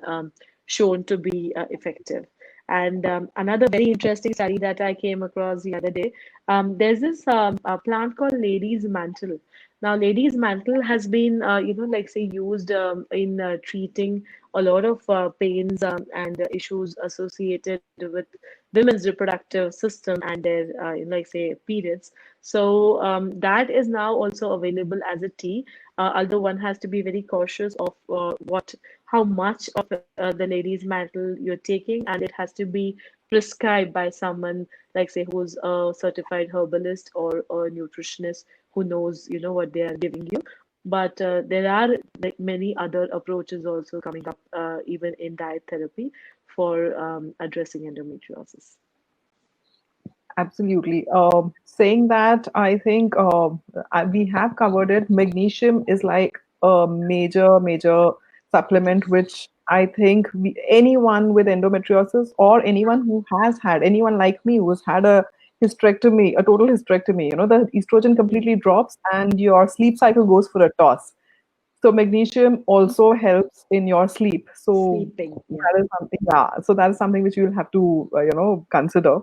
shown to be effective. And another very interesting study that I came across the other day, there's this a plant called lady's mantle. Now, lady's mantle has been, like say, used in treating a lot of pains and issues associated with women's reproductive system and their, like say, periods. So that is now also available as a tea, although one has to be very cautious of how much of the lady's mantle you're taking, and it has to be prescribed by someone, like say, who's a certified herbalist or a nutritionist who knows, what they are giving you. But there are like many other approaches also coming up, even in diet therapy for addressing endometriosis.
Absolutely. Saying that, I think we have covered it. Magnesium is like a major supplement, which I think anyone with endometriosis or anyone who has had, anyone like me who's had a hysterectomy, a total hysterectomy, the estrogen
Mm.
completely drops and your sleep cycle goes for a toss. So magnesium also helps in your sleep. So
Sleeping, yeah,
that is something, yeah. So that is something which you'll have to, consider.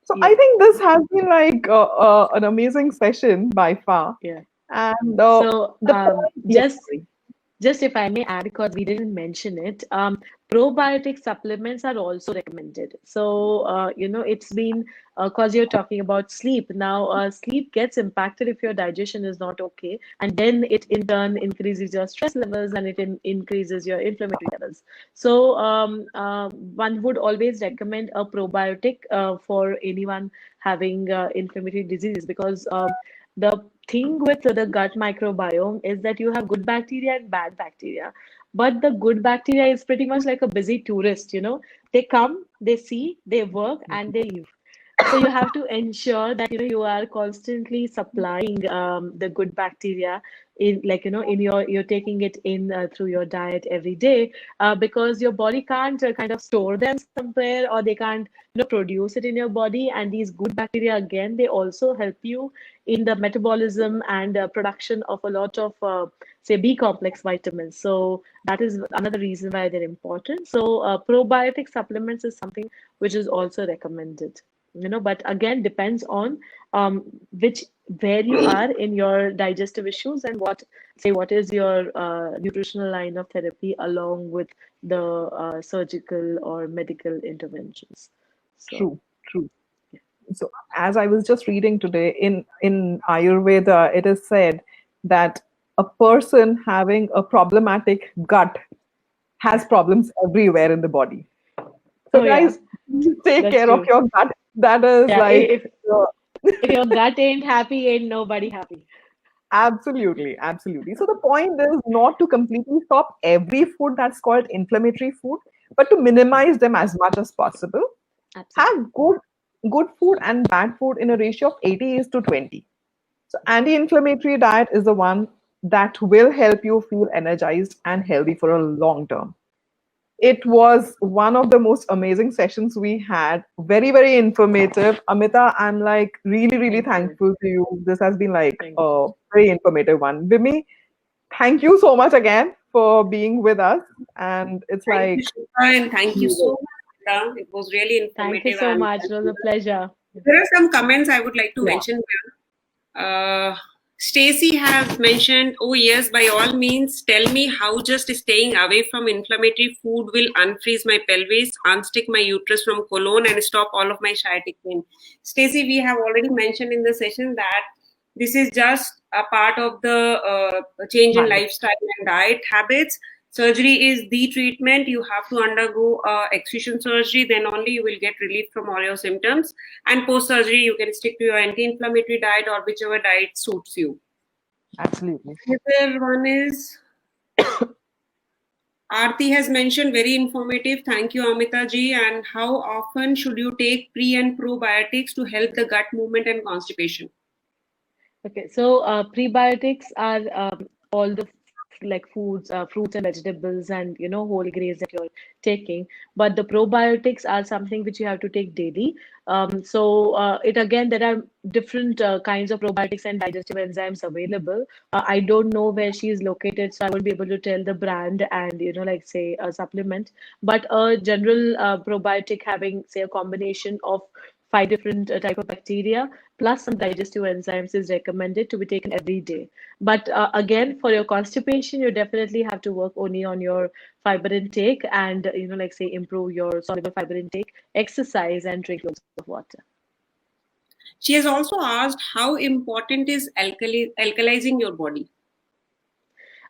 So I
yeah,
think this has been like an amazing session by far.
yeah.
And
So
the point, yes,
just
sorry.
Just if I may add, because we didn't mention it, probiotic supplements are also recommended. So, it's been because you're talking about sleep. Now, sleep gets impacted if your digestion is not okay, and then it in turn increases your stress levels and it increases your inflammatory levels. So, one would always recommend a probiotic for anyone having inflammatory diseases because the thing with the gut microbiome is that you have good bacteria and bad bacteria. But the good bacteria is pretty much like a busy tourist, you know. They come, they see, they work, and they leave. So you have to ensure that, you know, you are constantly supplying the good bacteria in, like, you know, in you're taking it in through your diet every day, because your body can't kind of store them somewhere, or they can't, you know, produce it in your body. And these good bacteria, again, they also help you in the metabolism and production of a lot of say B complex vitamins. So that is another reason why they're important. So probiotic supplements is something which is also recommended, you know, but again depends on which where you are in your digestive issues, and what is your nutritional line of therapy along with the surgical or medical interventions. So
True, true. So, as I was just reading today in Ayurveda, it is said that a person having a problematic gut has
yeah.
problems everywhere in the body. So,
Oh yeah,
guys, please take
that's
care of
true.
your gut. That is
Yeah,
like uh,
if your gut ain't happy, ain't nobody happy.
absolutely, absolutely. So, the point is not to completely stop every food that's called inflammatory food, but to
Yeah,
minimize them as much as possible.
absolutely.
Have good food and bad food in a ratio of 80 is to 20. So anti-inflammatory diet is the one that will help you feel energized and healthy for a long term. It was one of the most amazing sessions we had. Very, very informative. Amita, I'm like really, really
Thank you.
thankful to you. This has been like
Thank you.
a very informative one. Vimee, thank you so much again for being with us. And it's
Thank you,
like,
Shilpa, and thank you so much, Amita. It was really
Thank you
informative.
so
And
much. It was a pleasure.
there are some comments I would like to
yeah,
mention here. Stacy has mentioned, oh yes, by all means, tell me how just staying away from inflammatory food will unfreeze my pelvis, unstick my uterus from colon, and stop all of my sciatic pain. Stacy, we have already mentioned in the session that this is just a part of the change in
manage.
lifestyle and diet habits. Surgery is the treatment. You have to undergo excision surgery, then only you will get relief from all your symptoms. And post surgery, you can stick to your anti inflammatory diet or whichever diet suits you.
Absolutely.
Another one is Aarti has mentioned, very informative. Thank you, Amita ji. And how often should you take pre and probiotics to help the gut movement and constipation?
Okay, so prebiotics are all the like foods, fruits and vegetables, and you know whole grains that you're taking. But the probiotics are something which you have to take daily. So it again, there are different kinds of probiotics and digestive enzymes available. I don't know where she is located, so I won't be able to tell the brand and, you know, like say a supplement. But a general probiotic having say a combination of five different type of bacteria plus some digestive enzymes is recommended to be taken every day. But again, for your constipation, you definitely have to work only on your fiber intake and, you know, like say improve your soluble fiber intake, exercise, and drink loads of water.
She has also asked how important is alkalizing your body.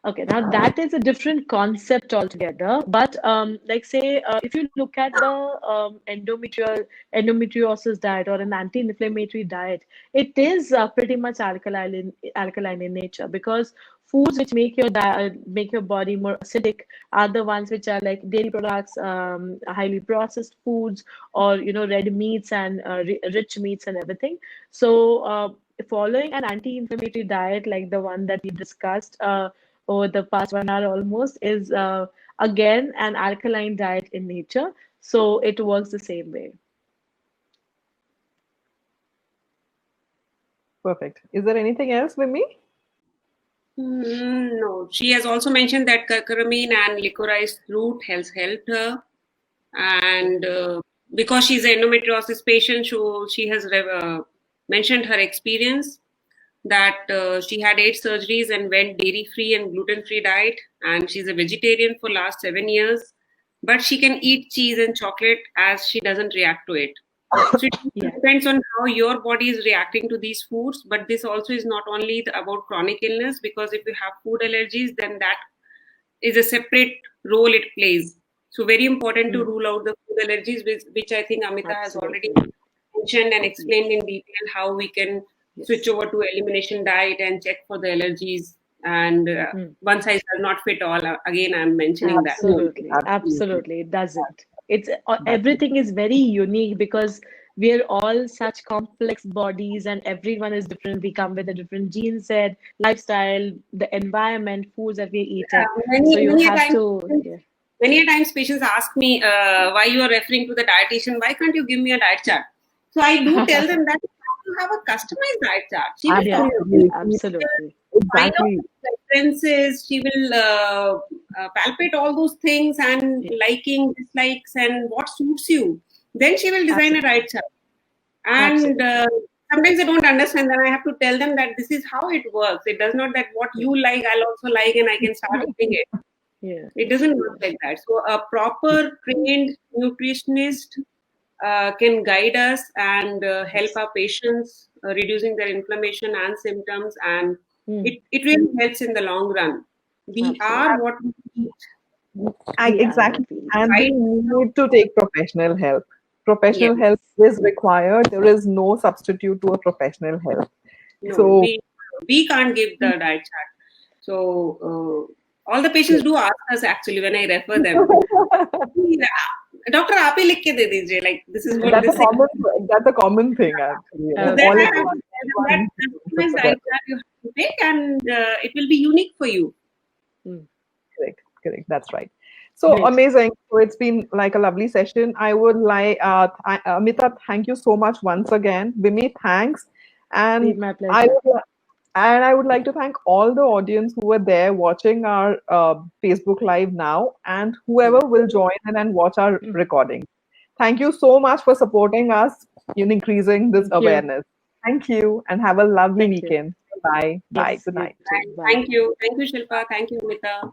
Okay, now that is a different concept altogether. But like say, if you look at the endometriosis diet or an anti-inflammatory diet, it is pretty much alkaline in nature, because foods which make your body more acidic are the ones which are like dairy products, highly processed foods, or you know red meats and rich meats and everything. So following an anti-inflammatory diet like the one that we discussed over the past 1 hour almost is again an alkaline diet in nature. So it works the same way.
Perfect. Is there anything else with me?
No, she has also mentioned that curcumin and licorice root has helped her, and because she's an endometriosis patient, so she has mentioned her experience that she had 8 surgeries and went dairy-free and gluten-free diet, and she's a vegetarian for last 7 years, but she can eat cheese and chocolate as she doesn't react to it. So it
Yeah,
depends on how your body is reacting to these foods. But this also is not only about chronic illness, because if you have food allergies, then that is a separate role it plays. So very important to
mm,
rule out the food allergies, which I think Amita has already
absolutely.
mentioned and
Yes,
explained in detail how we can switch
yes.
over to elimination diet and check for the allergies and one size does not fit all. Again, I'm mentioning that.
Absolutely, it doesn't. It's everything is very unique because we're all such complex bodies and everyone is different. We come with a different gene set, lifestyle, the environment, foods that we're eating. So you have to.
Many a times patients ask me why you are referring to the dietitian. Why can't you give me a diet chart? So I do tell them that you have a customized diet chart. She will
absolutely.
Find out preferences. She will palpate all those things and liking, dislikes, and what suits you. Then she will design a diet chart. And sometimes they don't understand. Then I have to tell them that this is how it works. It does not that what you like, I'll also like, and I can start doing it. It doesn't work like that. So a proper trained nutritionist can guide us and help our patients reducing their inflammation and symptoms, and it really helps in the long run. We are what we eat.
Exactly. And we need to take professional help. Professional help is required. There is no substitute to a professional help.
No,
so
we can't give the diet chart. So all the patients do ask us actually when I refer them. Doctor, आप ही लिख के दे दीजिए. Like this is what
that's a common thing actually.
That diet chart you have to take, and it will be unique for you.
Correct. That's right. So amazing. So it's been like a lovely session. I would like Amita, thank you so much once again. Vimee, thanks. And
my pleasure.
I would like to thank all the audience who were there watching our Facebook Live now, and whoever will join in and watch our recording. Thank you so much for supporting us in increasing this awareness. Thank you, and have a lovely weekend. Bye. Bye. Good night.
Thank you. Thank you, Shilpa. Thank you, Amita.